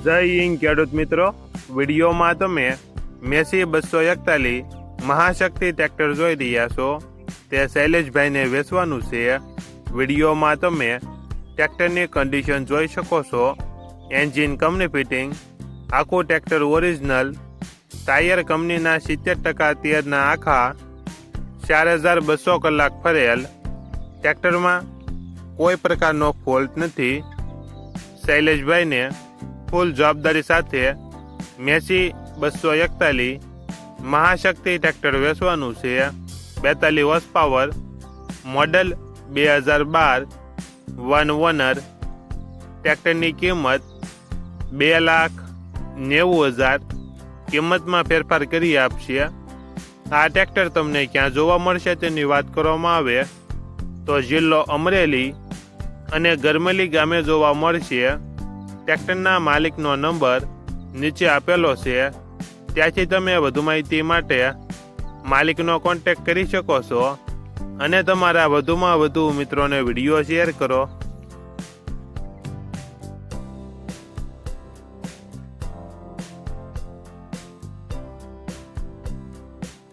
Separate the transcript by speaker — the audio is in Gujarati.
Speaker 1: જય હિન્દ ખેડૂત મિત્રો, વિડીયોમાં તમે મેસી 241 મહાશક્તિ ટ્રેક્ટર જોઈ રહ્યા છો. તે શૈલેષભાઈને વેચવાનું છે. વિડીયોમાં તમે ટ્રેક્ટરની કન્ડિશન જોઈ શકો છો. એન્જિન કંપની ફિટિંગ, આખું ટ્રેક્ટર ઓરિજિનલ, ટાયર કંપનીના 70% તિયરના આખા, 4200 કલાક ફરેલ. ટ્રેક્ટરમાં કોઈ પ્રકારનો ફોલ્ટ નથી. શૈલેષભાઈને ફૂલ જવાબદારી સાથે મેસી 241 મહાશક્તિ ટ્રેક્ટર વેચવાનું છે. 42 horse power, model 2012, one honour. ટ્રેક્ટરની કિંમત 2,90,000 કિંમતમાં ફેરફાર કરી આપશે. આ ટ્રેક્ટર તમને ક્યાં જોવા મળશે તેની વાત કરવામાં આવે તો જિલ્લો અમરેલી અને ગરમેલી ગામે જોવા મળશે. ટ્રેક્ટરના માલિકનો નંબર નીચે આપેલો છે, ત્યાંથી તમે વધુ માહિતી માટે માલિકનો કોન્ટેક્ટ કરી શકો છો અને તમારા વધુમાં વધુ મિત્રોને વિડીયો શેર કરો.